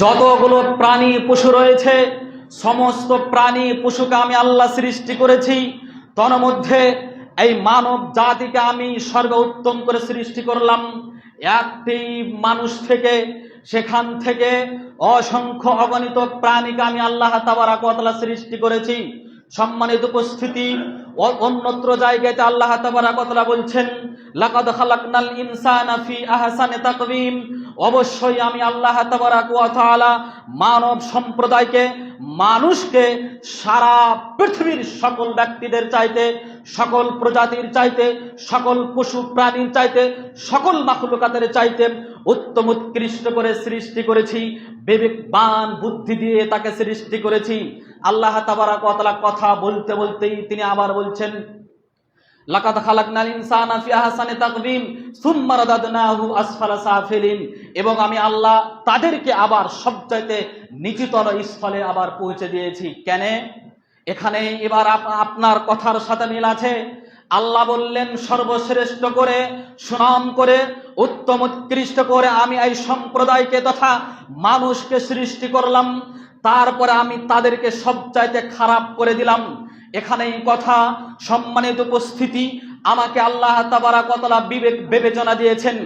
যতগুলো প্রাণী পশু রয়েছে সমস্ত প্রাণী পশুকে আমি আল্লাহ সৃষ্টি করেছি। তন্মধ্যে এই মানব জাতিকে আমি সর্বোত্তম করে সৃষ্টি করলাম একটি মানুষ থেকে। সেখান থেকে অসংখ্য অগণিত প্রাণীকে আমি আল্লাহ তাবারাক ওয়া তাআলা সৃষ্টি করেছি। সম্মানিত উপস্থিতি, অন্যত্র জায়গাতে আল্লাহ তাবারাক ওয়া তাআলা বলছেন, লাকাদ খালাকনাল ইনসানা ফি আহসানি তাকওয়িম। অবশ্যই আমি আল্লাহ তাবারাক ওয়া তাআলা মানব সম্প্রদায়কে, মানুষকে সারা পৃথিবীর সকল ব্যক্তিদের চাইতে, সকল প্রজাতির চাইতে, সকল পশু প্রাণীর চাইতে, সকল মাখলুকাতের চাইতে উত্তম উৎকৃষ্ট করে সৃষ্টি করেছি। বিবেকবান বুদ্ধি দিয়ে তাকে সৃষ্টি করেছি। আল্লাহ তাবারাক ওয়া তাআলা কথা বলতে বলতেই তিনি আবার বলছেন, লাকাদ খালাকনাল ইনসানা ফি আহসানি তাকওয়িম সুম্মা রাদাদনাহু আসফালা সাফিলিন। এবং আমি আল্লাহ তাদেরকে আবার সবচাইতে নিচুতর স্থলে আবার পৌঁছে দিয়েছি। কেন? এখানে এবার আপনার কথার সাথে মিল আছে। আল্লাহ বললেন, সর্বশ্রেষ্ঠ করে, সুনাম করে, উত্তম উৎকৃষ্ট করে আমি এই সম্প্রদায়কে তথা মানুষকে সৃষ্টি করলাম। তারপরে আমি তাদেরকে সবচাইতে খারাপ করে দিলাম। এখানেই কথা। সম্মানিত উপস্থিতি, আমাকে আল্লাহ তাবারাক ওয়া তাআলা বিবেক বিবেচনা দিয়েছেন,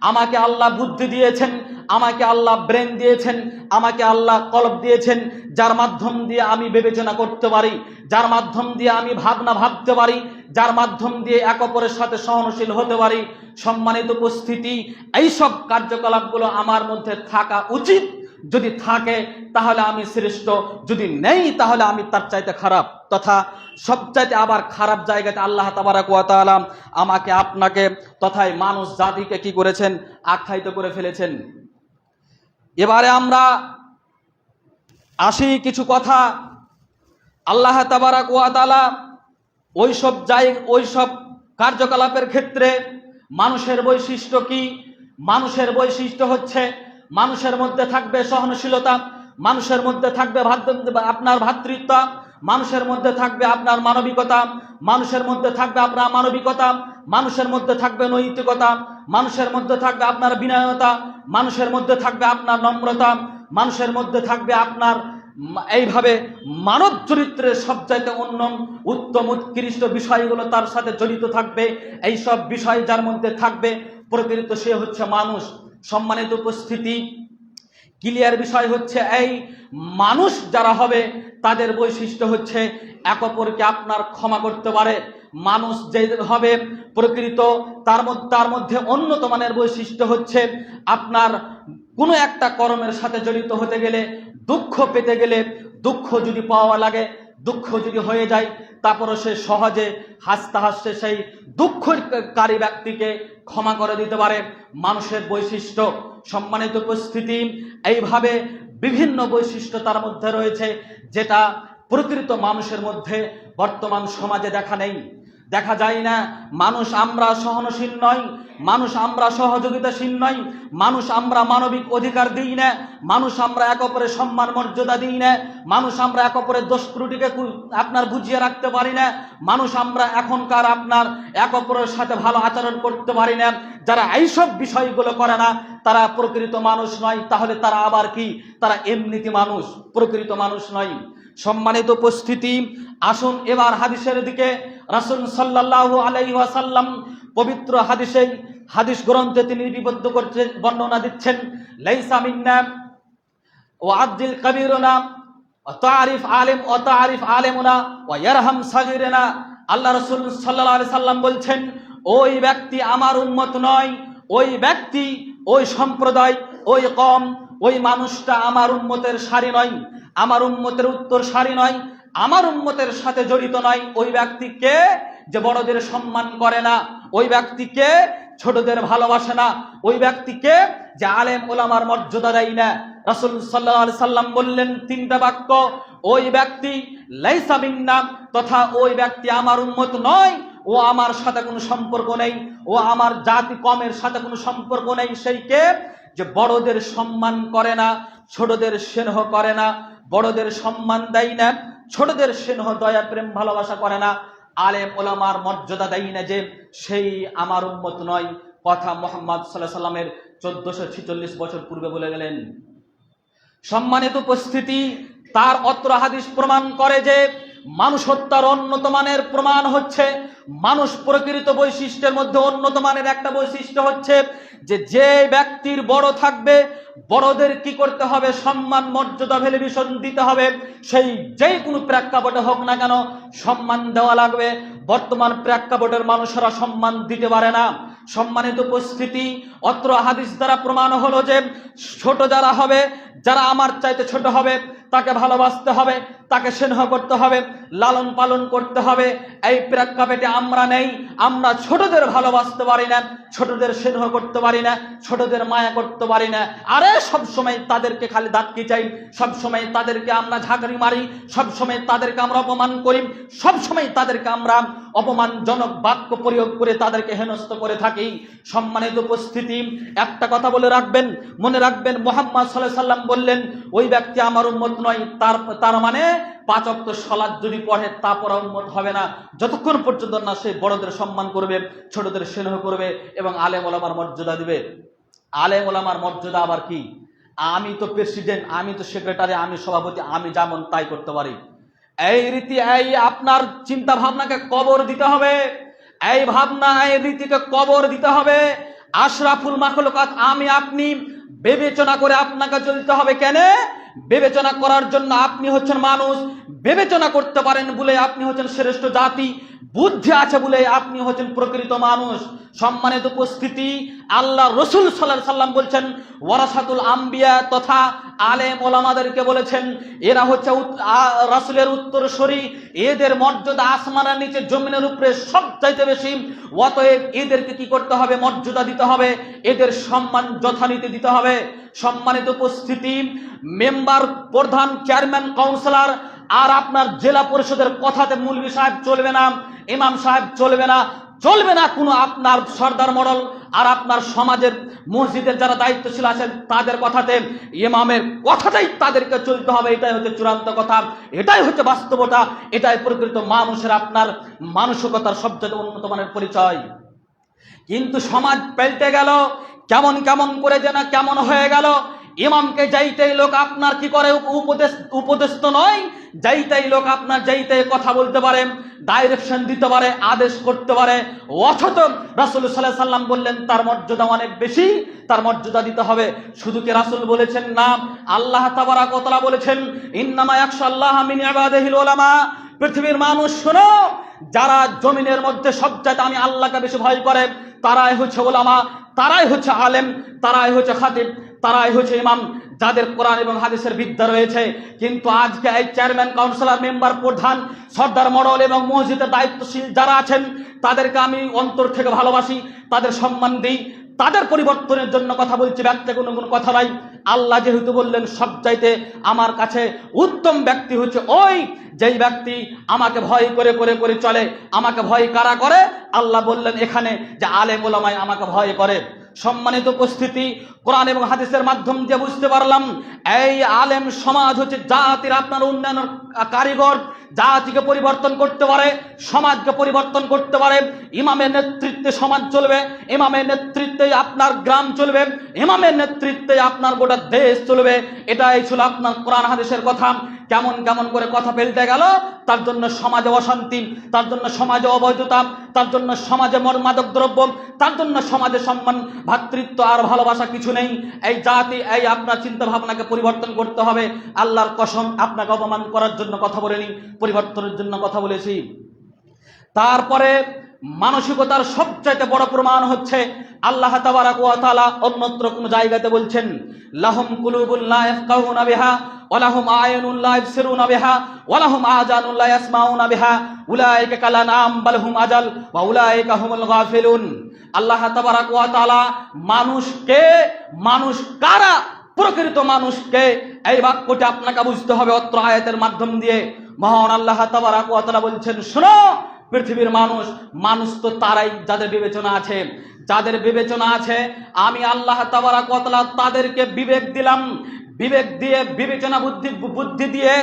আমাকে আল্লাহ বুদ্ধি দিয়েছেন, আমাকে আল্লাহ ব্রেন দিয়েছেন, আমাকে আল্লাহ কলব দিয়েছেন, যার মাধ্যম দিয়ে আমি বিবেচনা করতে পারি, যার মাধ্যম দিয়ে আমি ভাবনা ভাবতে পারি, যার মাধ্যম দিয়ে এক অপরের সাথে সহনশীল হতে পারি। সম্মানিত উপস্থিতি, এইসব কার্যকলাপগুলো আমার মধ্যে থাকা উচিত। যদি থাকে তাহলে আমি শ্রেষ্ঠ, যদি নেই তাহলে আমি তার চাইতে খারাপ, তথা সবচাইতে আবার খারাপ জায়গাতে আল্লাহ তাবারাক ওয়া তাআলা আমাকে, আপনাকে তথা মানুষ জাতিকে কি করেছেন? আখ্যায়িত করে ফেলেছেন। এবারে আমরা আসি কিছু কথা। আল্লাহ তাবারাক ওয়া তাআলা ওইসব কার্যকলাপের ক্ষেত্রে মানুষের বৈশিষ্ট্য কি? মানুষের বৈশিষ্ট্য হচ্ছে, মানুষের মধ্যে থাকবে সহনশীলতা, মানুষের মধ্যে থাকবে আপনার ভ্রাতৃত্ব, মানুষের মধ্যে থাকবে আপনার মানবিকতা, মানুষের মধ্যে থাকবে আপনার মানবিকতা, মানুষের মধ্যে থাকবে নৈতিকতা, মানুষের মধ্যে থাকবে আপনার বিনয়তা, মানুষের মধ্যে থাকবে আপনার নম্রতা, মানুষের মধ্যে থাকবে আপনার এইভাবে মানব চরিত্রের সবচাইতে উত্তম উৎকৃষ্ট বিষয়গুলো তার সাথে জড়িত থাকবে। এই সব বিষয় যার মধ্যে থাকবে প্রকৃত সে হচ্ছে মানুষ। সম্মানিত উপস্থিতি, ক্লিয়ার বিষয় হচ্ছে, এই মানুষ যারা হবে তাদের বৈশিষ্ট্য হচ্ছে এক অপরকে আপনার ক্ষমা করতে পারে। মানুষ যে হবে প্রকৃত তার মধ্যে উন্নত মানের বৈশিষ্ট্য হচ্ছে আপনার কোনো একটা কর্মের সাথে জড়িত হতে গেলে, দুঃখ পেতে গেলে, দুঃখ যদি পাওয়া লাগে, দুঃখ যদি হয়ে যায়, তারপরে সে সহজে হাসতে হাসতে সেই দুঃখকারী ব্যক্তিকে ক্ষমা করে দিতে পারে। মানুষের বৈশিষ্ট্য। সম্মানিত উপস্থিতি, এইভাবে বিভিন্ন বৈশিষ্ট্য তার মধ্যে রয়েছে, যেটা প্রকৃত মানুষের মধ্যে বর্তমান সমাজে দেখা যায় না। মানুষ আমরা সহনশীল নই, মানুষ আমরা সহযোগিতাশীল নই, মানুষ আমরা মানবিক অধিকার দিই না, মানুষ আমরা এক অপরের সম্মান মর্যাদা দিই না, মানুষ আমরা এক অপরের দোষ ত্রুটিকে আপনার বুঝিয়ে রাখতে পারি না, মানুষ আমরা এখনকার আপনার এক অপরের সাথে ভালো আচরণ করতে পারি না। যারা এইসব বিষয়গুলো করে না তারা প্রকৃত মানুষ নয়। তাহলে তারা আবার কি? তারা এমনিতে মানুষ, প্রকৃত মানুষ নয়। সম্মানিত উপস্থিতি, আসুন এবার হাদিসের দিকে। রাসূল সাল্লাল্লাহু আলাইহি ওয়াসাল্লাম পবিত্র হাদিস গ্রন্থে তিনি লিপিবদ্ধ করতে বর্ণনা দিচ্ছেন, লাইসা মিন্না ওয়া আদ্দিল কাবীরুনা ওয়া তারিফ আলিমুনা ওয়া ইয়ারহাম সাগীরুনা। আল্লাহ রাসূল সাল্লাল্লাহু আলাইহি সাল্লাম বলছেন, ওই ব্যক্তি আমার উম্মত নয়, ওই ব্যক্তি, ওই সম্প্রদায়, ওই কওম, ওই মানুষটা আমার উম্মতের সারি নয়, আমার উম্মতের উত্তর সারি নয়, আমার উম্মতের সাথে জড়িত নয়। ওই ব্যক্তিকে যে বড়দের সম্মান করে না, ওই ব্যক্তিকে ছোটদের ভালোবাসে না, ওই ব্যক্তিকে যে আলেম ওলামার মর্যাদা দেয় না। রাসূল সাল্লাল্লাহু আলাইহি সাল্লাম বললেন তিনটা বাক্য, ওই ব্যক্তি লাইসা মিন্না, তথা ওই ব্যক্তি আমার উম্মত নয়, ও আমার সাথে কোনো সম্পর্ক নেই, ও আমার জাতি কমের সাথে কোনো সম্পর্ক নেই। সেই কে? যে বড়দের সম্মান করে না, ছোটদের স্নেহ করে না, বড়দের সম্মান দেয় না, ছোটদের স্নেহ দয়া প্রেম ভালোবাসা করে না, আলেম ওলামার মর্যাদা দেয় না, যে সেই আমার উম্মত নয়। কথা মুহাম্মদ সাল্লাল্লাহু আলাইহি সাল্লামের 1446 বছর পূর্বে বলে গেলেন। সম্মানিত উপস্থিতি, তার অত্র হাদিস প্রমাণ করে যে মানুষ হত্যার উন্নত মানের প্রমাণ হচ্ছে, মানুষ প্রকৃত বৈশিষ্ট্যের মধ্যে উন্নত মানের একটা বৈশিষ্ট্য হচ্ছে যে ব্যক্তির বড় থাকবে, বড়দের কি করতে হবে, সম্মান মর্যাদা ভ্যালুয়েশন দিতে হবে, সেই যে কোনো প্রেক্ষাপটে হোক না কেন সম্মান দেওয়া লাগবে। বর্তমান প্রেক্ষাপটের মানুষেরা সম্মান দিতে পারে না। সম্মানিত উপস্থিতি, অত্র হাদিস দ্বারা প্রমাণ হলো যে ছোট যারা হবে, যারা আমার চাইতে ছোট হবে, তাকে ভালোবাসতে হবে, তাকে স্নেহ করতে হবে, লালন পালন করতে হবে। এই প্রেক্ষাপটে আমরা নেই, আমরা ছোটদের ভালোবাসতে পারি না, ছোটদের স্নেহ করতে পারি না, ছোটদের মায়া করতে পারি না। আরে সবসময় তাদেরকে খালি দাঁতকি চাই, সবসময় তাদেরকে আমরা ঝাঁকড়ি মারি, সবসময় তাদেরকে আমরা অপমান করি, সবসময় তাদেরকে আমরা অপমানজনক বাক্য প্রয়োগ করে তাদেরকে হেনস্থ করে থাকি। সম্মানিত উপস্থিতি, একটা কথা বলে রাখবেন, মনে রাখবেন, মুহাম্মদ সাল্লাল্লাহু আলাইহি সাল্লাম বললেন, ওই ব্যক্তি আমার উম্মত নয়। তার মানে 5 ওয়াক্ত সালাত যদি পড়ে তারপর উম্মত হবে না, যতক্ষণ পর্যন্ত না সে বড়দের সম্মান করবে, ছোটদের স্নেহ করবে এবং আলেম ওলামার মর্যাদা দিবে। আলেম ওলামার মর্যাদা আবার কি? আমি তো প্রেসিডেন্ট, আমি তো সেক্রেটারি, আমি সভাপতি, আমি যেমন তাই করতে পারি। এই রীতি, এই আপনার চিন্তা ভাবনাকে কবর দিতে হবে, এই ভাবনা এই রীতিকে কবর দিতে হবে। আশরাফুল মাখলুকাত আমি আপনি বিবেচনা করে আপনাকে চলতে হবে। কেন? বিবেচনা করার জন্য আপনি হচ্ছেন মানুষ, বিবেচনা করতে পারেন বলে আপনি হচ্ছেন শ্রেষ্ঠ জাতি, বুদ্ধি আছে বলে আপনি হচ্ছেন প্রকৃত মানুষ। সম্মানিত উপস্থিতি, আল্লাহ রসুল সাল্লাল্লাহু আলাইহি সাল্লাম বলছেন, ওয়ারাসাতুল আম্বিয়া তথা আলেম ওলামাদেরকে বলেছেন এরা হচ্ছে রাসূলের উত্তরসূরি, এদের মর্যাদা আসমানের নিচে জমিনের উপরে সবচাইতে বেশি। অতএব এদেরকে কি করতে হবে? মর্যাদা দিতে হবে, এদের সম্মান যথারীতি দিতে হবে। সম্মানিত উপস্থিতি, মেম্বার, প্রধান, চেয়ারম্যান, কাউন্সিলর আর আপনার জেলা পরিষদের কথাতে মৌলভী সাহেব চলবে না, ইমাম সাহেব চলবে না, চলবে না কোনো আপনার সর্দার মডেল। আর আপনার সমাজের মসজিদের যারা দায়িত্বশীল আছেন তাদের কথাতে, ইমামের কথাতেই তাদেরকে চলতে হবে। এটাই হচ্ছে চূড়ান্ত কথা, এটাই হচ্ছে বাস্তবতা, এটাই প্রকৃত মানুষের আপনার মানসিকতার সবচেয়ে উন্নত মানের পরিচয়। কিন্তু সমাজ পাল্টে গেল, কেমন কেমন করে যেন কেমন হয়ে গেল। ইমামকে যাইতেই লোক আপনার কি করে, উপদেশ তো নয়, যাইতেই লোক আপনার যাইতেই কথা বলতে পারে, ডাইরেকশন দিতে পারে, আদেশ করতে পারে। অথচ রাসূল সাল্লাল্লাহু আলাইহি সাল্লাম বললেন তার মর্যাদা অনেক বেশি, তার মর্যাদা দিতে হবে। শুধু কি রাসূল বলেছেন না, আল্লাহ তাবারাক ওয়া তাআলা বলেছেন, ইন্নামা ইয়াখশাল্লাহা মিন ইবাদিহিল উলামা। পৃথিবীর মানুষ শোনো, যারা জমিনের মধ্যে সবচেয়ে আমি আল্লাহকে বেশি ভয় করে তারাই হচ্ছে উলামা, তারাই হচ্ছে আলেম, তারাই হচ্ছে খাতিব, তারাই হচ্ছে ইমাম, যাদের কোরআন এবং হাদিসের বিদ্যা রয়েছে। কিন্তু আজকে এই চেয়ারম্যান, কাউন্সিলর, মেম্বার, প্রধান, সর্দার মডেল এবং মসজিদের দায়িত্বশীল যারা আছেন তাদেরকে আমি অন্তর থেকে ভালোবাসি, তাদের সম্মান দিই, তাদের পরিবর্তনের জন্য কথা বলছি, ব্যক্তি কোনো কথা নাই। আল্লাহ যেহেতু বললেন সবচাইতে আমার কাছে উত্তম ব্যক্তি হচ্ছে ওই যেই ব্যক্তি আমাকে ভয় করে করে করে চলে। আমাকে ভয় কারা করে? আল্লাহ বললেন এখানে যে আলেম ওলামাই আমাকে ভয় করে। সম্মানিত উপস্থিতি, কোরআন এবং হাদিসের মাধ্যম দিয়ে বুঝতে পারলাম এই আলেম সমাজ হচ্ছে জাতির আপনার উন্নয়নের কারিগর, জাতিকে পরিবর্তন করতে পারে, সমাজকে পরিবর্তন করতে পারে। ইমামের নেতৃত্বে সমাজ চলবে, ইমামের নেতৃত্বে আপনার গ্রাম চলবে, ইমামের নেতৃত্বে আপনার গোটা দেশ চলবে। এটাই ছিল আপনার কোরআন হাদিসের কথা। কেমন কেমন করে কথা ফেলতে গেল, তার জন্য সমাজে অশান্তি, তার জন্য সমাজে অবৈধতা, তার জন্য সমাজে মাদক দ্রব্য, তার জন্য সমাজে সম্মান, ভ্রাতৃত্ব আর ভালোবাসা কিছু নেই। এই জাতি, এই আপনার চিন্তা ভাবনাকে পরিবর্তন করতে হবে। আল্লাহর কসম, আপনাকে অপমান করার জন্য কথা বলিনি, পরিবর্তনের জন্য কথা বলেছি। তারপরে মানসিকতার সবচাইতে বড় প্রমাণ হচ্ছে আল্লাহ তাবারাক ওয়া তাআলা অন্যত্র কোন জায়গাতে বলছেন, লাহুম কুলুবুন লা ইয়াফকাহুনা বিহা ওয়া লাহুম আয়ুনুন লা ইবসিরুনা বিহা ওয়া লাহুম আযানুন লা ইয়াসমাউনা বিহা উলাইকা কালানাম বাল হুম আজাল ওয়া উলাইকা হুমুল গাফিলুন। আল্লাহ তাবারাক ওয়া তাআলা মানুষকে, মানুষ কারা, প্রকৃত মানুষকে, এই বাক্যটি আপনাকে বুঝতে হবে অত্র আয়াতের মাধ্যম দিয়ে। মহান আল্লাহ তাবারাক ওয়া তাআলা বলছেন, শোনো পৃথিবীর মানুষ, মানুষ তো তারাই যাদের বিবেচনা আছে, যাদের বিবেচনা আছে আমি আল্লাহ তাবারাক ওয়া তাআলা তাদেরকে বিবেক দিলাম। বিবেক দিয়ে, বিবেচনা বুদ্ধি দিয়ে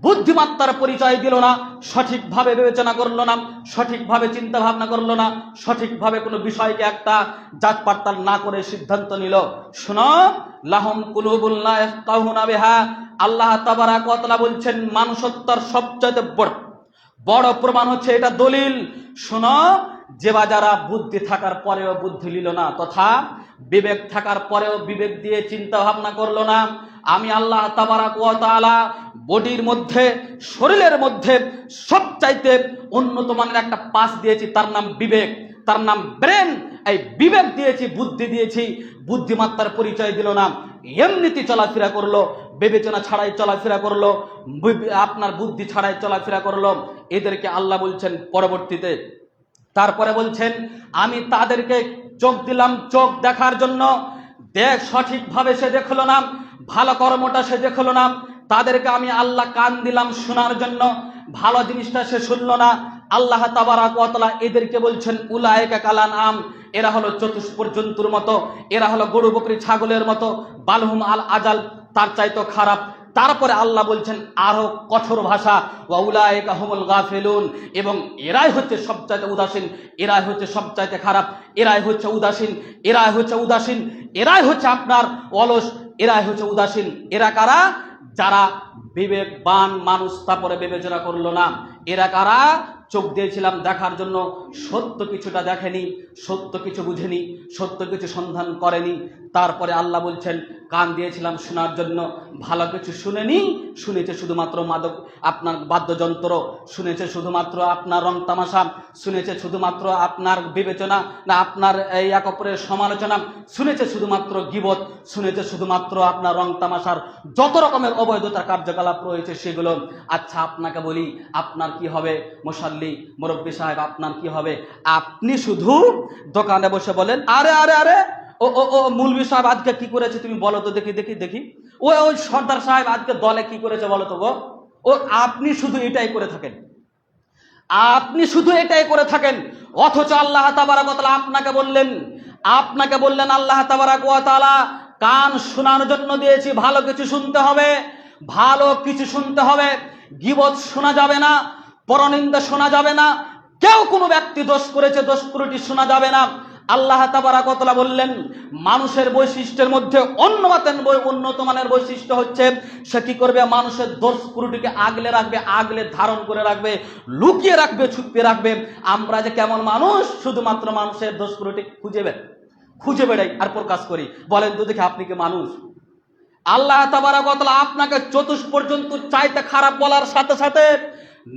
বুদ্ধিমত্তার পরিচয় দিল না, সঠিকভাবে বিবেচনা করলো না, সঠিকভাবে চিন্তা ভাবনা করলো না, সঠিকভাবে কোনো বিষয়কে একটা জাত পাড়তাল না করে সিদ্ধান্ত নিল। শোনো, লাহুম কুলুবুন লা ইয়াফকাহুনা বিহা, আল্লাহ তাবারাক ওয়া তাআলা বলছেন মানুষত্বর সবচেয়ে বড় প্রমাণ হচ্ছে এটা দলিল। শোনো, যে যারা বুদ্ধি থাকার পরেও বুদ্ধি নিল না, তথা বিবেক থাকার পরেও বিবেক দিয়ে চিন্তা ভাবনা করলো না, আমি আল্লাহ তাবারাক ওয়া তাআলা বডির মধ্যে, শরীরের মধ্যে সবচাইতে উন্নত মানের একটা পাশ দিয়েছি, তার নাম বিবেক, তার নাম ব্রেন। এই বিবেক দিয়েছি, বুদ্ধি দিয়েছি, বুদ্ধিমত্তার পরিচয় দিল না, এমনিতে চলাফেরা করলো, বিবেচনা ছাড়াই চলাফেরা করলো, আপনার বুদ্ধি ছাড়াই চলাফেরা করলো। এদেরকে আল্লাহ বলছেন পরবর্তীতে, তারপরে বলছেন আমি তাদেরকে চোখ দিলাম চোখ দেখার জন্য, দেখ সঠিকভাবে সে দেখলো না, ভালো কর্মটা সে দেখলো না। তাদেরকে আমি আল্লাহ কান দিলাম শোনার জন্য, ভালো জিনিসটা সে শুনলো না। আল্লাহ তাবারাক ওয়া তাআলা এদেরকে বলছেন উলাইকা কালান আম, এরা হলো চতুষ্পদ জন্তুর মতো, এরা হলো গরু বকরি ছাগলের মতো, বালহুম আল আজাল, তার চাইতো খারাপ। তারপরে আল্লাহ বলছেন আরো কঠোর ভাষা, ওয়া উলাইকা হুমুল গাফিলুন, এবং এরাই হচ্ছে সবচাইতে উদাসীন, এরাই হচ্ছে সবচাইতে খারাপ, এরাই হচ্ছে উদাসীন, এরাই হচ্ছে উদাসীন, এরাই হচ্ছে আপনার অলস, এরাই হচ্ছে উদাসীন। এরা কারা? যারা বিবেকবান মানুষ, তারপরে বিবেচনা করলো না। এরা কারা? চোখ দিয়েছিলাম দেখার জন্য, সত্য কিছুটা দেখেনি, সত্য কিছু বুঝেনি, সত্য কিছু সন্ধান করেনি। তারপরে আল্লাহ বলছেন কান দিয়েছিলাম শোনার জন্য, ভালো কিছু শুনেনি, শুনেছে শুধুমাত্র মাদক, আপনার বাদ্যযন্ত্র, শুনেছে শুধুমাত্র আপনার রং তামাশা, শুনেছে শুধুমাত্র আপনার বিবেচনা না আপনার এই এক অপরের সমালোচনা, শুনেছে শুধুমাত্র গীবত, শুনেছে শুধুমাত্র আপনার রং তামাশার যত রকমের অবৈধতার কার্যকলাপ রয়েছে সেগুলো। আচ্ছা আপনাকে বলি, আপনার কি হবে মুসাল্লি মুরব্বী সাহেব, আপনার কি হবে? আপনি শুধু দোকানে বসে বলেন আরে আরে আরে ও ও ও মুলবি সাহেব আজকে কি করেছে তুমি বলো তো, দেখি দেখি দেখি, ওই সর্দার সাহেব আজকে দলে কি করেছে বলো তো গো। ও আপনি শুধু এটাই করে থাকেন, আপনি শুধু এটাই করে থাকেন। অথচ আল্লাহ তাবারাক ওয়া তাআলা আপনাকে বললেন আল্লাহ তাবারাক ওয়া তাআলা কান শোনার জন্য দিয়েছি, ভালো কিছু শুনতে হবে, ভালো কিছু শুনতে হবে। গীবত শোনা যাবে না, পরনিন্দা শোনা যাবে না, কেউ কোনো ব্যক্তি দোষ করেছে দোষ ত্রুটি শোনা যাবে না। আল্লাহ তাবারাক ওয়া তাআলা বললেন মানুষের বৈশিষ্ট্যের মধ্যে উন্নত মানের বৈশিষ্ট্য হচ্ছে সে কি করবে? মানুষের দোষ ত্রুটিকে আগলে রাখবে, আগলে ধারণ করে রাখবে, লুকিয়ে রাখবে, ছুপিয়ে রাখবে। আমরা যে কেমন মানুষ, শুধুমাত্র মানুষের দোষ ত্রুটি খুঁজে বেড়াই আর প্রকাশ করি। বলেন তো দেখি আপনি কি মানুষ? আল্লাহ তাবারাক ওয়া তাআলা আপনাকে চতুষ্পর্যন্ত চাইতে খারাপ বলার সাথে সাথে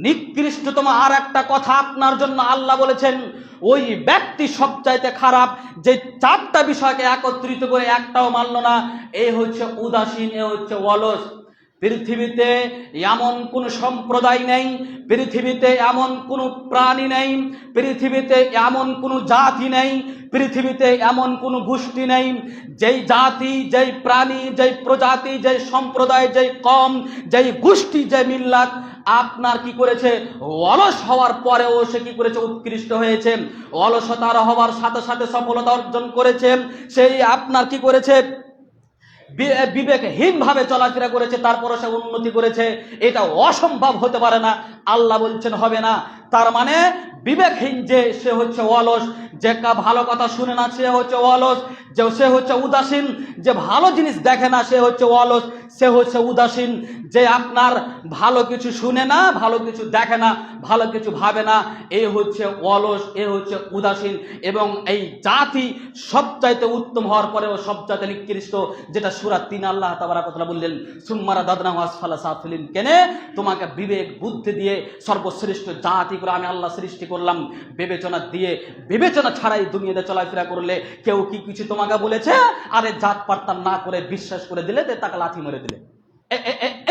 নিকৃষ্টতম আর একটা কথা আপনার জন্য আল্লাহ বলেছেন, ওই ব্যক্তি সবচাইতে খারাপ যে চারটা বিষয়কে একত্রিত করে একটাও মানল না। এই হচ্ছে উদাসীন, এ হচ্ছে অলস। পৃথিবীতে এমন কোন সম্প্রদায় নেই, পৃথিবীতে এমন কোন প্রাণী নেই, পৃথিবীতে এমন কোন জাতি নেই, পৃথিবীতে এমন কোন গোষ্ঠী নেই যেই জাতি, যেই প্রাণী, যেই প্রজাতি, যেই সম্প্রদায়, যেই কম, যেই গোষ্ঠী, যে মিল্লাত আপনার কি করেছে? অলস হওয়ার পরেও সে কি করেছে? উৎকৃষ্ট হয়েছে। অলসতার হওয়ার সাথে সাথে সফলতা অর্জন করেছে। সেই আপনার কি করেছে? বিবেকহীন ভাবে চলাফেরা করেছে, তারপরে সে উন্নতি করেছে। এটা অসম্ভব হতে পারে না। আল্লাহ বলছেন হবে না। তার মানে বিবেকহীন যে সে হচ্ছে অলস, যে ভালো কথা শুনে না সে হচ্ছে অলস, যে সে হচ্ছে উদাসীন, যে ভালো জিনিস দেখে না সে হচ্ছে অলস, সে হচ্ছে উদাসীন। যে আপনার ভালো কিছু শুনে না, ভালো কিছু দেখে না, ভালো কিছু ভাবে না, এই হচ্ছে অলস, এ হচ্ছে উদাসীন। এবং এই জাতি সবচাইতে উত্তম হওয়ার পরেও সবচাইতে নিকৃষ্ট, যেটা সূরা ৩ আল্লাহ তাবারাক ওয়া তাআলা বললেন সুম্মারা দাদনাহু আসফালা সাফিলিন। কেনে? তোমাকে বিবেক বুদ্ধি দিয়ে সর্বশ্রেষ্ঠ জাতি করে আমি আল্লাহ সৃষ্টি করলাম। বিবেচনা ছাড়াই দুনিয়াতে চলাফেরা করলে কেউ কি কিছু তোমাকে বলেছে? আরে জাত পাত্তা না করে বিশ্বাস করে দিলে, তাকে লাথি মেরে দিলে।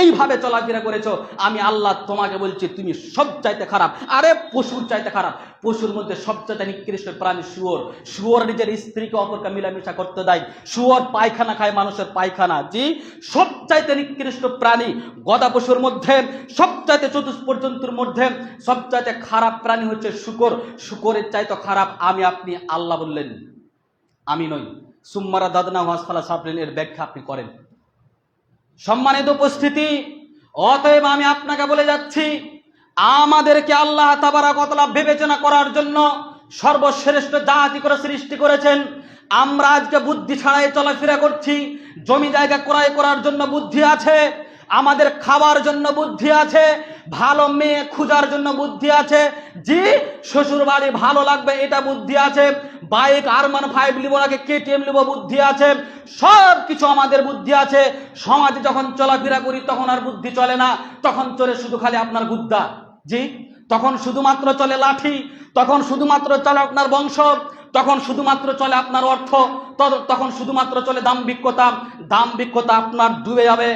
এইভাবে চলাফেরা করেছো, আমি আল্লাহ তোমাকে বলছি তুমি সবচাইতে খারাপ। আরে পশুর চাইতে খারাপ। পশুর মধ্যে সবচাইতে নিকৃষ্ট প্রাণী শুয়োর। শুয়োর নিজের স্ত্রীকে অপরকে মিলামিশা করতে দেয়। শুয়োর পায়খানা খায় মানুষের পায়খানা। জি, সবচাইতে নিকৃষ্ট প্রাণী। গদা পশুর মধ্যে সবচাইতে চতুষ্পদ জন্তুর মধ্যে সবচাইতে খারাপ প্রাণী হচ্ছে শূকর। শূকরের চাইতে খারাপ আমি আপনি আল্লাহ বললেন, আমি নই। সুম্মারা দাদনাহু আসফালা সাফিলিন এর ব্যাখ্যা আপনি করেন। সম্মানিত উপস্থিতি, অতএব আমি আপনাকে বলে যাচ্ছি, আমাদেরকে আল্লাহ তাবারক ওয়া তাআলা বিবেচনা করার জন্য সর্বশ্রেষ্ঠ জাতি করে সৃষ্টি করেছেন। আমরা আজকে বুদ্ধি ছাড়াই চলাফেরা করছি। জমি জায়গা ক্রয় করার জন্য বুদ্ধি আছে, আমাদের খাওয়ার জন্য বুদ্ধি আছে, ভালো মেয়ে খোঁজার জন্য বুদ্ধি আছে, জি শ্বশুর বাড়ি ভালো লাগবে এটা বুদ্ধি আছে, বাইক R15 নিব নাকি KTM নিব বুদ্ধি আছে, সব কিছু আমাদের বুদ্ধি আছে। সমাজে যখন চলাফেরা করি তখন আর বুদ্ধি চলে না, তখন চলে শুধু খালি আপনার গুদ্দা, জি তখন শুধুমাত্র চলে লাঠি, তখন শুধুমাত্র চলে আপনার বংশ, তখন শুধুমাত্র চলে আপনার অর্থ, তখন শুধুমাত্র চলে দাম্ভিকতা। দাম্ভিকতা আপনার ডুবে যাবে,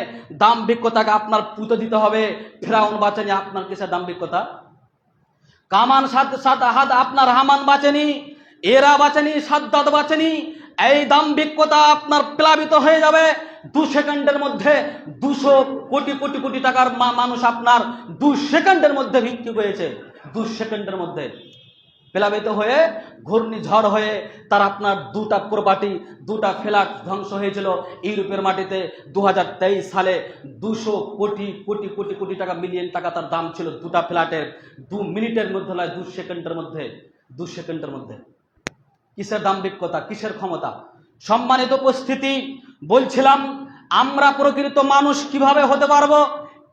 দাম্ভিকতাকে আপনার পুঁতে দিতে হবে। ফেরাউন বাঁচেনি, আপনার কিসের দাম্ভিকতা? কামান হাত আপনার হামান বাঁচেনি, এরা বাঁচেনি, সাদ্দাত বাঁচেনি। এই দাম্ভিকতা আপনার প্লাবিত হয়ে যাবে। 2 সেকেন্ডের মধ্যে 200 কোটি কোটি কোটি টাকার মানুষ আপনার 2 সেকেন্ডের মধ্যে ভিক্ষুক হয়েছে। 2 সেকেন্ডের মধ্যে প্লাবিত হয়ে, ঘূর্ণিঝড় হয়ে তার আপনার 2টা প্রপার্টি, 2টা ফ্ল্যাট ধ্বংস হয়েছিল ইউরোপের মাটিতে। 2023 সালে 200 কোটি কোটি কোটি কোটি টাকা, মিলিয়ন টাকা তার দাম ছিল 2টা ফ্ল্যাটের। 2 মিনিটের মধ্যে নয়, 2 সেকেন্ডের মধ্যে, 2 সেকেন্ডের মধ্যে। কিসের দাম্ভিকতা, কিসের ক্ষমতা? সম্মানিত উপস্থিতি, বলছিলাম আমরা প্রকৃত মানুষ কিভাবে হতে পারবো,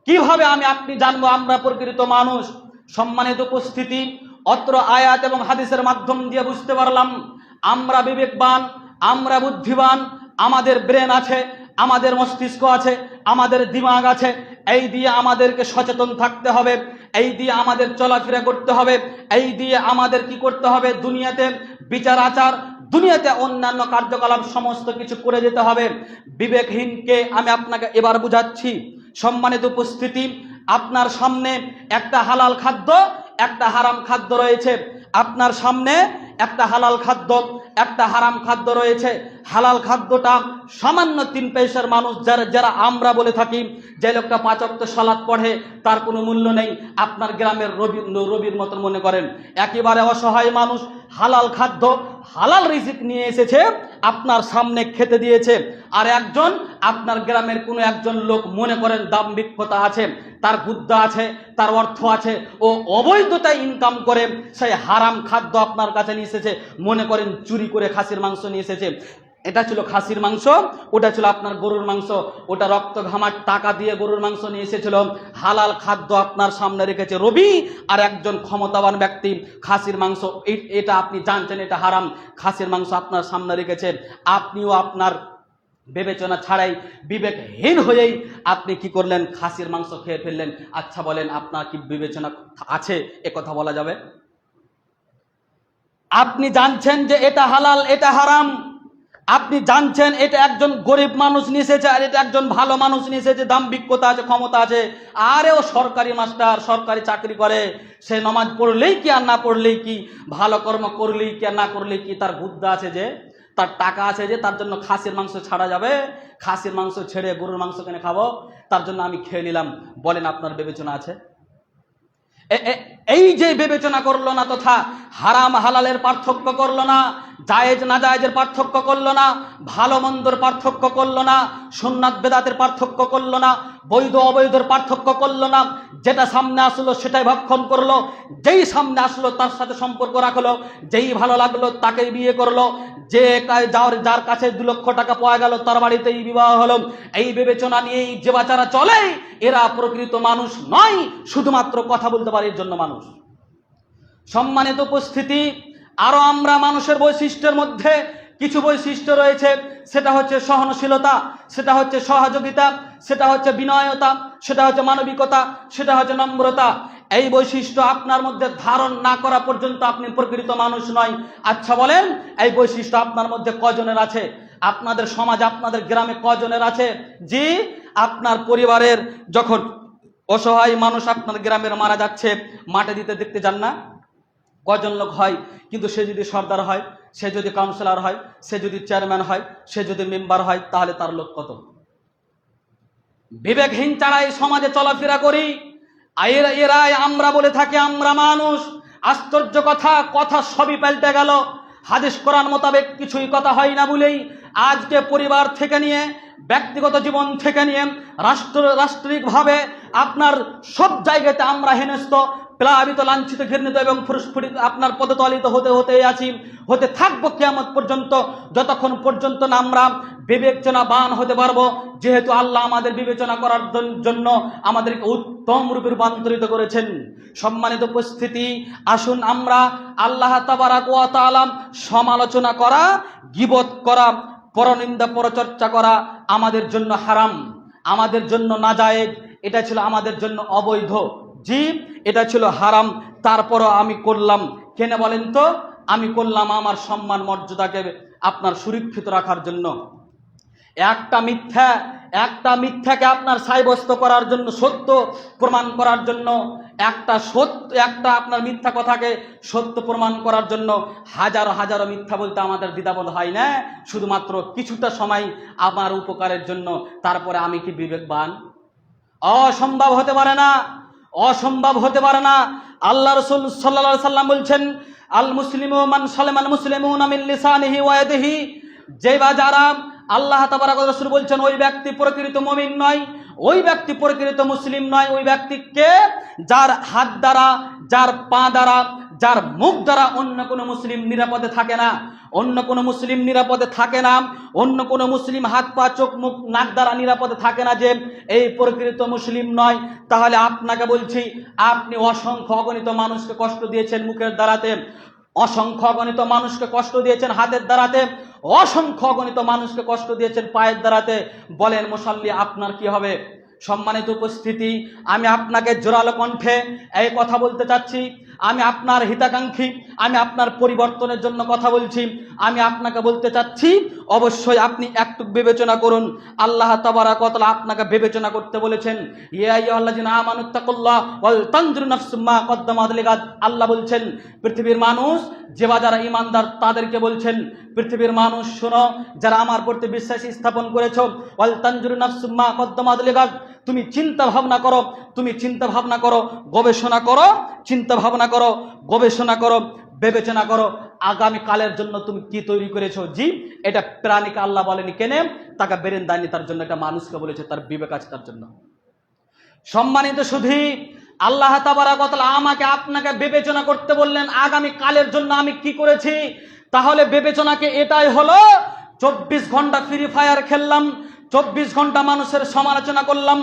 কিভাবে আমি আপনি জানবো আমরা প্রকৃত মানুষ? সম্মানিত উপস্থিতি, অত্র আয়াত এবং হাদিসের মাধ্যম দিয়ে বুঝতে পারলাম আমরা বিবেকবান, আমরা বুদ্ধিমান, আমাদের ব্রেন আছে, আমাদের মস্তিষ্ক আছে, আমাদের দিমাগ আছে। এই দিয়ে আমাদেরকে সচেতন থাকতে হবে, এই দিয়ে আমাদের চলাফেরা করতে হবে, এই দিয়ে আমাদের কি করতে হবে? দুনিয়াতে বিচার আচার, দুনিয়াতে অন্যান্য কার্যকলাপ সমস্ত কিছু করে যেতে হবে। বিবেকহীনকে আমি আপনাকে এবার বুঝাচ্ছি। সম্মানিত উপস্থিতি, আপনার সামনে একটা হালাল খাদ্য, একটা হারাম খাদ্য রয়েছে। আপনার সামনে একটা হালাল খাদ্য, একটা হারাম খাদ্য রয়েছে। হালাল খাদ্যটা সামান্য 3 পয়সার মানুষ, যারা আমরা বলে থাকি, যে লোকটা 5 ওয়াক্ত সালাত পড়ে তার কোনো মূল্য নেই, আপনার গ্রামের রবির মতন মনে করেন। একেবারে অসহায় মানুষ হালাল খাদ্য, হালাল রিজিক নিয়ে এসেছে, আপনার সামনে খেতে দিয়েছে। আর একজন আপনার গ্রামের কোনো একজন লোক মনে করেন দাম্ভিকতা আছে, তার গুদ্দা আছে, তার অর্থ আছে, ও অবৈধতায় ইনকাম করে সেই হারাম খাদ্য আপনার কাছে নিয়ে এসেছে। মনে করেন চুরি করে খাসির মাংস নিয়ে এসেছে। এটা ছিল খাসির মাংস, ওটা ছিল আপনার গরুর মাংস, ওটা রক্ত ঘামার টাকা দিয়ে গরুর মাংস নিয়ে এসেছিল। হালাল খাদ্য আপনার সামনে রেখেছে রবি, আর একজন ক্ষমতাবান ব্যক্তি খাসির মাংস, এটা আপনি জানছেন এটা হারাম, খাসির মাংস আপনার সামনে রেখেছে। আপনিও আপনার বিবেচনা ছাড়াই, বিবেকহীন হয়েই আপনি কি করলেন? খাসির মাংস খেয়ে ফেললেন। আচ্ছা বলেন, আপনার কি বিবেচনা আছে? এ কথা বলা যাবে? আপনি জানছেন যে এটা হালাল, এটা হারাম, আপনি জানছেন এটা একজন গরিব মানুষ নিয়ে এসেছে আর এটা একজন ভালো মানুষ নিয়ে এসেছে, দাম্ভিকতা আছে, ক্ষমতা আছে। আরেও সরকারি মাস্টার, সরকারি চাকরি করে, সে নমাজ পড়লেই কি আর না পড়লেই কি, ভালো কর্ম করলেই কি আর না করলেই কি, তার বুদ্ধি আছে যে, তার টাকা আছে যে, তার জন্য খাসির মাংস ছাড়া যাবে, খাসির মাংস ছেড়ে গরুর মাংস কিনে খাবো, তার জন্য আমি খেয়ে নিলাম। বলেন আপনার বিবেচনা আছে? এই যে বিবেচনা করলো না, তথা হারাম হালালের পার্থক্য করলো না, জায়েজ না জায়েজের পার্থক্য করলো না, ভালো মন্দর পার্থক্য করলো না, সুন্নাত বেদাতের পার্থক্য করলো না, বৈধ অবৈধর পার্থক্য করলো না, যেটা সামনে আসলো সেটাই ভক্ষণ করলো, যেই সামনে আসলো তার সাথে সম্পর্ক রাখলো, যেই ভালো লাগলো তাকেই বিয়ে করলো, যে যার কাছে 2 লক্ষ টাকা পাওয়া গেল তার বাড়িতেই বিবাহ হলো। এই বিবেচনা নিয়েই যে বাচ্চারা চলে, এরা প্রকৃত মানুষ নয়, শুধুমাত্র কথা বলতে পারে এর জন্য মানুষ। সম্মানিত উপস্থিতি, আরো আমরা মানুষের বৈশিষ্ট্যের মধ্যে কিছু বৈশিষ্ট্য রয়েছে, সেটা হচ্ছে সহনশীলতা, সেটা হচ্ছে সহযোগিতা, সেটা হচ্ছে বিনয়তা, সেটা হচ্ছে মানবিকতা, সেটা হচ্ছে নম্রতা। এই বৈশিষ্ট্য আপনার মধ্যে ধারণ না করা পর্যন্ত আপনি প্রকৃত মানুষ নয়। আচ্ছা বলেন, এই বৈশিষ্ট্য আপনার মধ্যে কজনের আছে? আপনাদের সমাজে, আপনাদের গ্রামে কজনের আছে? জি, আপনার পরিবারের যখন অসহায় মানুষ আপনার গ্রামের মারা যাচ্ছে, মাটি দিতে দেখতে যান না? কজন লোক হয়? কিন্তু সে যদি সর্দার হয়, সে যদি কাউন্সিলর হয়, সে যদি চেয়ারম্যান হয়, সে যদি মেম্বার হয়, তাহলে তার লোক কত? বিবেকহীন ছাড়াই সমাজে চলাফেরা করি, এরাই আমরা বলে থাকি আমরা মানুষ। আশ্চর্য কথা, কথা সবই পাল্টে গেল। হাদিস কোরআন মোতাবেক কিছুই কথা হয় না বলেই আজকে পরিবার থেকে নিয়ে, ব্যক্তিগত জীবন থেকে নিয়ে, রাষ্ট্রিকভাবে আপনার সব জায়গাতে আমরা হেনস্থ, প্লাবিত, লাঞ্ছিত, ঘৃণিত এবং ফুসফুরিত আপনার পদতলিত হতে আছি, হতে থাকবো কিয়ামত পর্যন্ত, যতক্ষণ পর্যন্ত না আমরা বিবেচনাবান হতে পারবো। যেহেতু আল্লাহ আমাদের বিবেচনা করার জন্য আমাদেরকে উত্তম রূপে রূপান্তরিত করেছেন। সম্মানিত উপস্থিতি, আসুন আমরা আল্লাহ তাবারাক ওয়া তাআলা সমালোচনা করা, গীবত করা, পরনিন্দা পরচর্চা করা আমাদের জন্য হারাম, আমাদের জন্য নাজায়েজ, এটা ছিল আমাদের জন্য অবৈধ। জি, এটা ছিল হারাম, তারপরও আমি করলাম। কেন বলেন তো? আমি করলাম আমার সম্মান মর্যাদাকে আপনার সুরক্ষিত রাখার জন্য। একটা মিথ্যাকে আপনার সাব্যস্ত করার জন্য, সত্য প্রমাণ করার জন্য, একটা আপনার মিথ্যা কথাকে সত্য প্রমাণ করার জন্য হাজারো হাজারো মিথ্যা বলতে আমাদের দ্বিধাবোধ হয় না, শুধুমাত্র কিছুটা সময় আমার উপকারের জন্য। তারপরে আমি কি বিবেকবান? অসম্ভব হতে পারে না, অসম্ভব হতে পারে না। আল্লাহ রাসূল সাল্লাল্লাহু আলাইহি সাল্লাম বলছেন, আল মুসলিমু মান সালামাল মুসলিমুনা মিন লিসানিহি ওয়া ইয়াদিহি। যে বা যারা, আল্লাহ তাবারাক ওয়া রাসূল বলছেন, ওই ব্যক্তি প্রকৃত মুমিন নয়, ওই ব্যক্তি প্রকৃত মুসলিম নয়। ওই ব্যক্তিকে যার হাত দ্বারা, যার পা দ্বারা, যার মুখ দ্বারা অন্য কোনো মুসলিম নিরাপদে থাকে না, অন্য কোনো মুসলিম নিরাপদে থাকে না, অন্য কোনো মুসলিম হাত পা চোখ মুখ নাক দ্বারা নিরাপদে থাকে না, যে এই প্রকৃত মুসলিম নয়। তাহলে আপনাকে বলছি, আপনি অসংখ্য অগণিত মানুষকে কষ্ট দিয়েছেন মুখের দ্বারাতে, অসংখ্য অগণিত মানুষকে কষ্ট দিয়েছেন হাতের দ্বারাতে, অসংখ্য অগণিত মানুষকে কষ্ট দিয়েছেন পায়ের দ্বারাতে। বলেন মুসাল্লি, আপনার কি হবে? সম্মানিত উপস্থিতি, আমি আপনাকে জোরালো কণ্ঠে এই কথা বলতে চাচ্ছি, আমি আপনার হিতাকাঙ্ক্ষী, আমি আপনার পরিবর্তনের জন্য কথা বলছি। আমি আপনাকে বলতে চাচ্ছি, অবশ্যই আপনি একটু বিবেচনা করুন। আল্লাহ তাবারাক ওয়া তাআলা আপনাকে বিবেচনা করতে বলেছেন। ইয়া আইয়ুহাল্লাযিনা আমানুত্তাকুল্লাহ ওয়াল তানজুর নাফসুম মা কদ্দামাত লিগাদ। আল্লাহ বলছেন, পৃথিবীর মানুষ, যারা ঈমানদার তাদেরকে বলছেন, পৃথিবীর মানুষ শোনো, যারা আমার প্রতি বিশ্বাস স্থাপন করেছো, ওয়াল তানজুর নাফসুম মা কদ্দামাত লিগাদ। তুমি চিন্তা ভাবনা করো, তুমি চিন্তা ভাবনা করো, গবেষণা করো, চিন্তা ভাবনা করো, গবেষণা করো, বিবেচনা করো, আগামী কালের জন্য তুমি কি তৈরি করেছো। জি, এটা প্রাণীকে আল্লাহ বলেনি, কেন? তাকে বেরেন দেয়নি তার জন্য, এটা মানুষকে বলেছে, তার বিবেক আছে তার জন্য। সম্মানিত সুধী, আল্লাহ তাবারাক ওয়া তাআলা আমাকে আপনাকে বিবেচনা করতে বললেন আগামী কালের জন্য আমি কি করেছি। তাহলে বিবেচনাকে এটাই হলো, 24 ঘন্টা ফ্রি ফায়ার খেললাম, 24 ঘন্টা মানুষের সমালোচনা করলাম,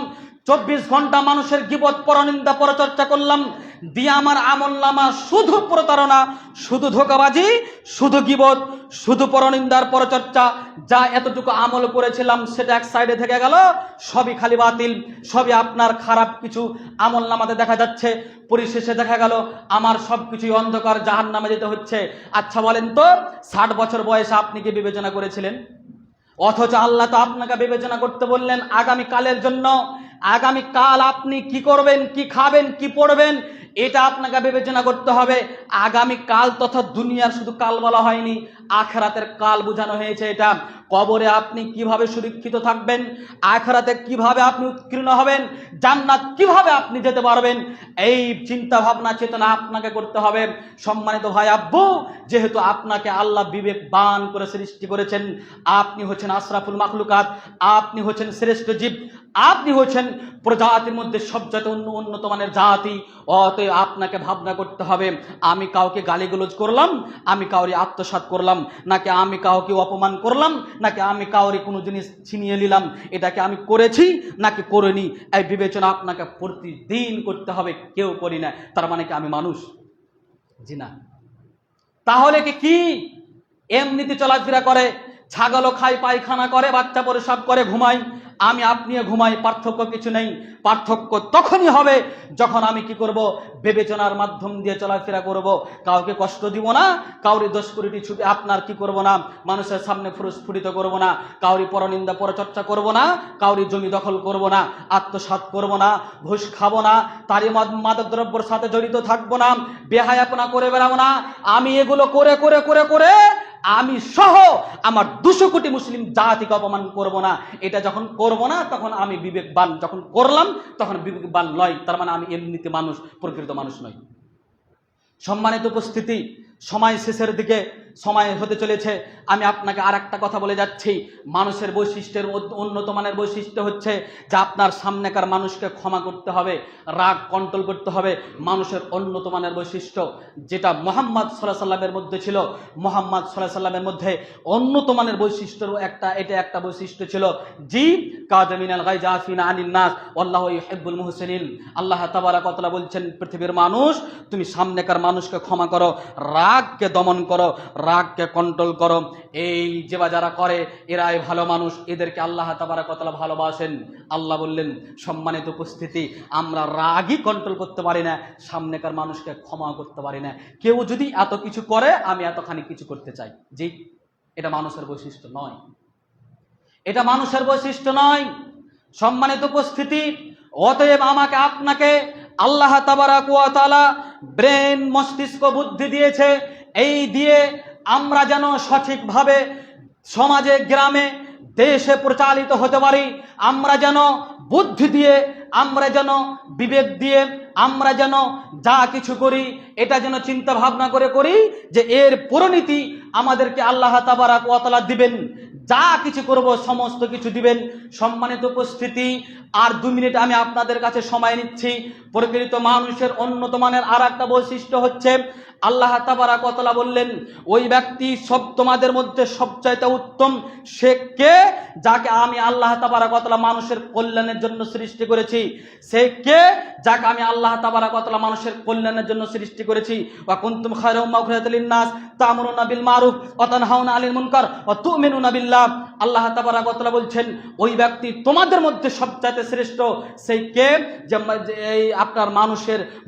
24 ঘন্টা মানুষের গীবত পরনিন্দা পরচর্চা করলাম, দিয়ে আমার আমলনামা শুধু প্রতারণা, শুধু ধোঁকাবাজি, শুধু গীবত, শুধু পরনিন্দার পরচর্চা, যা এতটুকু আমল করেছিলাম সেটা এক সাইডে থেকে গেল, সবই খালি বাতিল, সবই আপনার খারাপ কিছু আমলনামাতে দেখা যাচ্ছে। পরিশেষে দেখা গেল আমার সবকিছুই অন্ধকার, জাহান্নামে যেতে হচ্ছে। আচ্ছা বলেন তো, 60 বছর বয়সে আপনি কি বিবেচনা করেছিলেন? অথচ আল্লাহ তো আপনাকে বিবেচনা করতে বললেন আগামী কালের জন্য। আগামী কাল আপনি কি করবেন, কি খাবেন, কি পড়বেন, এটা আপনাকে বিবেচনা করতে হবে। আগামী কাল তথা দুনিয়ার শুধু কাল বলা হয়নি, আখিরাতের কাল বোঝানো হয়েছে। এটা কবরে আপনি কিভাবে সুরক্ষিত থাকবেন, আখিরাতে কিভাবে আপনি উৎকীর্ণ হবেন, জান্নাত কিভাবে আপনি যেতে পারবেন, এই চিন্তা ভাবনা চেতনা আপনাকে করতে হবে। সম্মানিত ভাই আব্বু, যেহেতু আপনাকে আল্লাহ বিবেকবান করে সৃষ্টি করেছেন, আপনি হচ্ছেন আশরাফুল মাখলুকাত, আপনি হচ্ছেন শ্রেষ্ঠ জীব, আপনি হচ্ছেন প্রজাতির মধ্যে সবচেয়ে উন্নত মানের জাতি। অতএব আপনাকে ভাবনা করতে হবে, আমি কাউকে গালিগালাজ করলাম, আমি কাউরি আত্মসাৎ করলাম, নাকি আমি কাউকে অপমান করলাম, নাকি আমি কাউরি কোনো জিনিস ছিনিয়ে নিলাম, এটাকে আমি করেছি নাকি করিনি, এই বিবেচনা আপনাকে প্রতিদিন করতে হবে। কেউ করি না তার মানে কি আমি মানুষ? জি না। তাহলে কি এমনিতে চলাফেরা করে, ছাগলও খায়, পায়খানা করে, বাচ্চা পরিষ্কার করে, ঘুমায়, আমি আপনিও ঘুমাই, পার্থক্য কিছু নেই। পার্থক্য তখনই হবে যখন আমি কি করব, বিবেচনার মাধ্যম দিয়ে চলাফেরা করব, কাউকে কষ্ট দিব না, কাউরি দোষ করিটি ছুটে আপনার কি করব না, মানুষের সামনে ফুসফুটিত করব না, কাউরি পরনিন্দা পরচর্চা করব না, কাউরি জমি দখল করব না, আত্মসাৎ করব না, ঘুষ খাবো না, তারই মাদকদ্রব্যের সাথে জড়িত থাকবো না, বেহায়াপনা করে বেড়াবো না। আমি এগুলো করে করে করে করে আমি সহ আমার 200 কোটি মুসলিম জাতিকে অপমান করব না। এটা যখন করব না তখন আমি বিবেকবান, যখন করলাম তখন বিবেকবান নয়, তার মানে আমি এমনিতে মানুষ, প্রকৃত মানুষ নই। সম্মানিত উপস্থিতি, সময় শেষের দিকে। সময় হতে চলেছে, আমি আপনাকে আর একটা কথা বলে যাচ্ছি। মানুষের বৈশিষ্ট্যের উন্নত মানের বৈশিষ্ট্য হচ্ছে যে আপনার সামনেকার মানুষকে ক্ষমা করতে হবে, রাগ কন্ট্রোল করতে হবে। মানুষের উন্নত মানের বৈশিষ্ট্য যেটা মুহাম্মদ সাল্লাল্লাহু আলাইহি সাল্লামের মধ্যে ছিল, মুহাম্মদ সাল্লাল্লাহু আলাইহি সাল্লামের মধ্যে উন্নত মানের বৈশিষ্ট্যের এটা একটা বৈশিষ্ট্য ছিল, জি কাযমিনাল গায়জ আফিনা আনিন নাস আল্লাহু ইউহিব্বুল মুহসিনিন। আল্লাহ তাবারাক ওয়া তাআলা বলছেন, পৃথিবীর মানুষ তুমি সামনেকার মানুষকে ক্ষমা করো, রাগকে দমন করো, রাগকে কন্ট্রোল করো। এই যে যারা করে এরাই ভালো মানুষ, এদেরকে আল্লাহ তাবারাক ওয়া তাআলা ভালোবাসেন। আল্লাহ বললেন, সম্মানিত উপস্থিতি, আমরা রাগই কন্ট্রোল করতে পারি না, সামনেকার মানুষকে ক্ষমা করতে পারি না। কেউ যদি এত কিছু করে আমি এতখানি কিছু করতে চাই, জি এটা মানুষের বৈশিষ্ট্য নয়, এটা মানুষের বৈশিষ্ট্য নয়। সম্মানিত উপস্থিতি, অতএব আমাকে আপনাকে আল্লাহ তাবারাক ওয়া তাআলা ব্রেন, মস্তিষ্ক, বুদ্ধি দিয়েছে। এই দিয়ে আমরা যেন সঠিকভাবে সমাজে, গ্রামে, দেশে প্রচালিত হতে পারি। আমরা যেন বুদ্ধি দিয়ে, আমরা যেন বিবেক দিয়ে, আমরা যেন যা কিছু করি এটা যেন চিন্তা ভাবনা করে করি যে এর পরিণতি আমাদেরকে আল্লাহ তাবারাক ওয়া তাআলা দিবেন, যা কিছু করব সমস্ত কিছু দিবেন। সম্মানিত উপস্থিতি, আর 2 মিনিট আমি আপনাদের কাছে সময় নিচ্ছি। প্রকৃত মানুষের উন্নত মানের আর একটা বৈশিষ্ট্য হচ্ছে, আল্লাহ তাবারাক ওয়া তাআলা বললেন, ওই ব্যক্তি সব তোমাদের মধ্যে সবচাইতে উত্তম সে কে, যাকে আমি আল্লাহ তাবারাক ওয়া তাআলা মানুষের কল্যাণের জন্য সৃষ্টি করেছি। সে কে, যাকে আমি আল্লাহ তাবারাক ওয়া তাআলা মানুষের কল্যাণের জন্য সৃষ্টি করেছি। ওয়া কুনতুম খায়রা উম্মাহ উখরিজাত লিন-নাস তা'মুরুনা বিল মারুফ ওয়া তানহাউনা আনিল মুনকার ওয়া তু'মিনুনা বিল্লাহ। আল্লাহ তাবারাক ওয়া তাআলা বলছেন, ওই ব্যক্তি তোমাদের মধ্যে সবচাইতে শ্রেষ্ঠ সেই কে, যে এই আপনার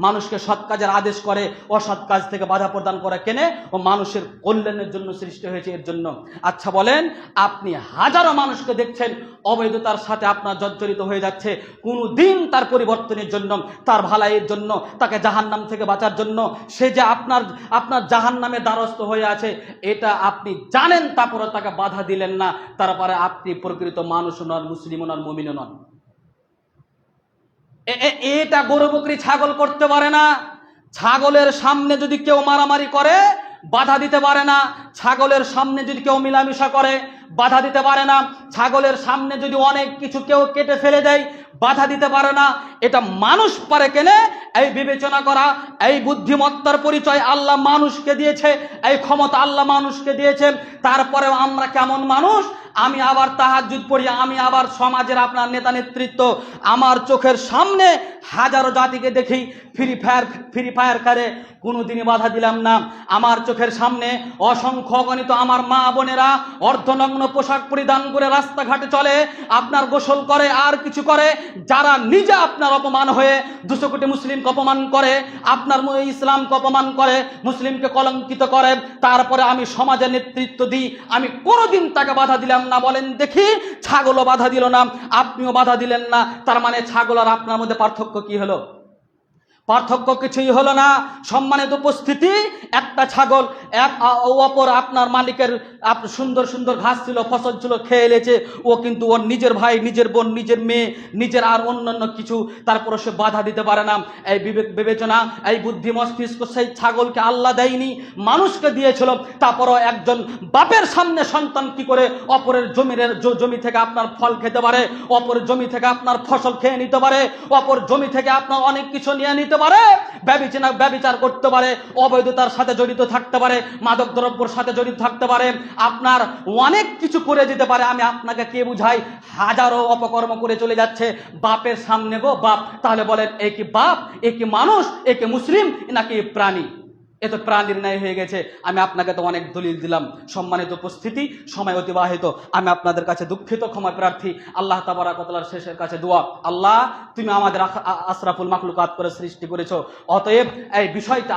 মানুষকে সৎ কাজের আদেশ করে, অসৎ কাজ থেকে বাধা প্রদান করে, কেনে ও মানুষের কল্যাণের জন্য সৃষ্টি হয়েছে এর জন্য। আচ্ছা বলেন, আপনি হাজারো মানুষকে দেখছেন অবৈধতার সাথে আপনার জর্জরিত হয়ে যাচ্ছে, কোনো দিন তার পরিবর্তনের জন্য, তার ভালাইয়ের জন্য, তাকে জাহান্নাম থেকে বাঁচার জন্য সে যে আপনার জাহান্নামে দ্বারস্থ হয়ে আছে এটা আপনি জানেন, তারপরে তাকে বাধা দিলেন না, তারপরে আপনি প্রকৃত মানুষ নন, মুসলিম নন, মুমিন নন। এটা গরু বকরি ছাগল করতে পারে না। ছাগলের সামনে যদি কেউ মারামারি করে বাধা দিতে পারে না, ছাগলের সামনে যদি কেউ মিলামিশা করে বাধা দিতে পারে না, ছাগলের সামনে যদি অনেক কিছু কেউ কেটে ফেলে দেয় বাধা দিতে পারে না। এটা মানুষ পারে কেনে? এই বিবেচনা করা, এই বুদ্ধিমত্তার পরিচয় আল্লাহ মানুষকে দিয়েছে, এই ক্ষমতা আল্লাহ মানুষকে দিয়েছে। তারপরেও আমরা কেমন মানুষ, আমি আবার তাহাজ্জুদ পড়ি, আমি আবার সমাজের আপনার নেতা নেতৃত্ব, আমার চোখের সামনে হাজারো জাতিকে দেখি ফ্রি ফায়ার করে, কোনোদিনই বাধা দিলাম না। আমার চোখের সামনে অসংখ্য অগণিত আমার মা বোনেরা অর্ধনগ্ন পোশাক পরিধান করে রাস্তাঘাটে চলে, আপনার গোসল করে আর কিছু করে, যারা নিজে আপনার অপমান হয়ে 200 কোটি মুসলিমকে অপমান করে, আপনার ইসলামকে অপমান করে, মুসলিমকে কলঙ্কিত করে, তারপরে আমি সমাজের নেতৃত্ব দিই, আমি কোনোদিন তাকে বাধা দিলাম না। বলেন দেখি, ছাগলও বাধা দিল না, আপনিও বাধা দিলেন না, তার মানে ছাগল আর আপনার মধ্যে পার্থক্য কি হলো? পার্থক্য কিছুই হলো না। সম্মানিত উপস্থিতি, একটা ছাগল অপর আপনার মালিকের সুন্দর সুন্দর ঘাস ছিল, ফসল ছিল, খেয়ে এলেছে, ও কিন্তু ওর নিজের ভাই, নিজের বোন, নিজের মেয়ে, নিজের আর অন্যান্য কিছু, তারপরে সে বাধা দিতে পারে না। এই বিবেক বিবেচনা, এই বুদ্ধি মস্তিষ্ক সেই ছাগলকে আল্লাহ দেয়নি, মানুষকে দিয়েছিল। তারপরও একজন বাপের সামনে সন্তান কি করে অপরের জমি থেকে আপনার ফল খেতে পারে, অপর জমি থেকে আপনার ফসল খেয়ে নিতে পারে, অপর জমি থেকে আপনার অনেক কিছু নিয়ে নিতে পারে, ব্যভিচার করতে পারে, অবৈধতার সাথে জড়িত থাকতে পারে, মাদক দ্রব্যের সাথে জড়িত থাকতে পারে, আপনার অনেক কিছু করে যেতে পারে। আমি আপনাকে কে বুঝাই, হাজারো অপকর্ম করে চলে যাচ্ছে বাপের সামনে গো বাপ। তাহলে বলেন, এ কি বাপ, এ কি মানুষ, এ কি মুসলিম, নাকি প্রাণী? এ তো প্রাণীর ন্যায় হয়ে গেছে। আমি আপনাকে তো অনেক দলিল দিলাম। সম্মানিত উপস্থিতি, সময় অতিবাহিত, আমি আপনাদের কাছে দুঃখিত, ক্ষমা প্রার্থী। আল্লাহ তাবারাক ওয়া তাআলার শেষের কাছে দোয়া, আল্লাহ তুমি আমাদের আশরাফুল মাখলুকাত করে সৃষ্টি করেছো, অতএব এই বিষয়টা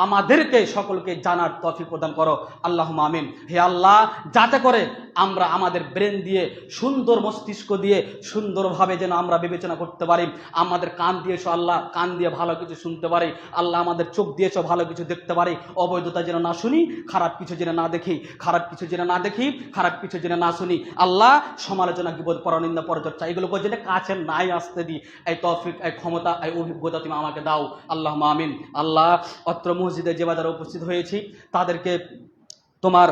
আমাদেরকে সকলকে জানার তৌফিক প্রদান করো, আল্লাহুম্মা আমিন। হে আল্লাহ, যাতে করে আমরা আমাদের ব্রেন দিয়ে, সুন্দর মস্তিষ্ক দিয়ে সুন্দরভাবে যেন আমরা বিবেচনা করতে পারি। আমাদের কান দিয়েছো আল্লাহ, কান দিয়ে ভালো কিছু শুনতে পারি। আল্লাহ আমাদের চোখ দিয়েছো, ভালো কিছু দেখতে পারি। অবৈধতা যেন না শুনি, খারাপ কিছু যেন না দেখি, খারাপ কিছু যেন না দেখি, খারাপ কিছু যেন না শুনি। আল্লাহ সমালোচনা, গীবত, পরনিন্দা, পরচর্চা এগুলোকে যেন কাছে নাই আসতে দিই। এই তৌফিক, এই ক্ষমতা, এই অভিজ্ঞতা তুমি আমাকে দাও, আল্লাহুম্মা আমিন। আল্লাহ, অত্র মসজিদে যে বাজারে উপস্থিত হয়েছি তাদেরকে তোমার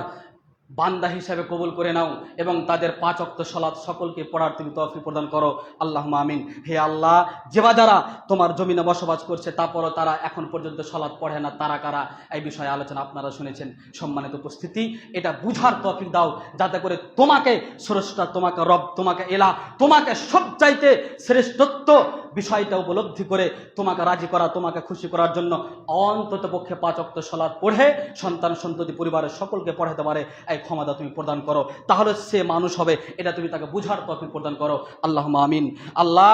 বান্দা হিসাবে কবুল করে নাও এবং তাদের 5 ওয়াক্ত সালাত সকলকে পড়ার তুমি তৌফিক প্রদান করো। আল্লাহুম্মা আমিন। হে আল্লাহ, যারা তোমার জমিনে বসবাস করছে তারপরও তারা এখন পর্যন্ত সালাত পড়ে না, তারা কারা, এই বিষয়ে আলোচনা আপনারা শুনেছেন। সম্মানিত উপস্থিতি, এটা বুঝার তৌফিক দাও যাতে করে তোমাকে স্রষ্টা, তোমাকে রব, তোমাকে এলা, তোমাকে সবচাইতে শ্রেষ্ঠত্ব বিষয়টা উপলব্ধি করে তোমাকে রাজি করা, তোমাকে খুশি করার জন্য অন্তত পক্ষে 5 ওয়াক্ত সালাত পড়ে সন্তান সন্ততি পরিবারের সকলকে পড়াতে পারে এই ক্ষমতা তুমি প্রদান করো, তাহলে সে মানুষ হবে, এটা তুমি তাকে বুঝার তৌফিক প্রদান করো। আল্লাহুম্মা আমিন। আল্লাহ,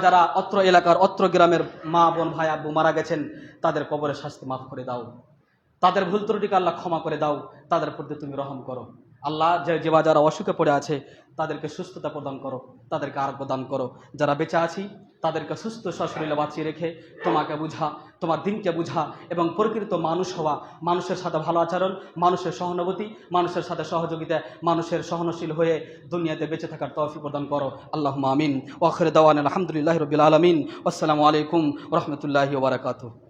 যারা অত্র এলাকার অত্র গ্রামের মা বোন ভাই আব্বু মারা গেছেন, তাদের কবরের শাস্তি মাফ করে দাও, তাদের ভুল ত্রুটিকে আল্লাহ ক্ষমা করে দাও, তাদের প্রতি তুমি রহম করো। আল্লাহ, যারা অসুখে পড়ে আছে তাদেরকে সুস্থতা প্রদান করো, তাদেরকে আরোগ্য দান করো। যারা বেঁচে আছি তাদেরকে সুস্থ সশরীরে বাঁচিয়ে রেখে তোমাকে বুঝা, তোমার দিনকে বুঝা এবং প্রকৃত মানুষ হওয়া, মানুষের সাথে ভালো আচরণ, মানুষের সহানুভূতি, মানুষের সাথে সহযোগিতা, মানুষের সহনশীল হয়ে দুনিয়াতে বেঁচে থাকার তৌফিক প্রদান করো। আল্লাহুম্মা আমিন। ওয়া আখিরু দাওয়ানা আলহামদুলিল্লাহি রাব্বিল আলামিন। আসসালামু আলাইকুম ওয়া রাহমাতুল্লাহি ওয়া বারাকাতুহু।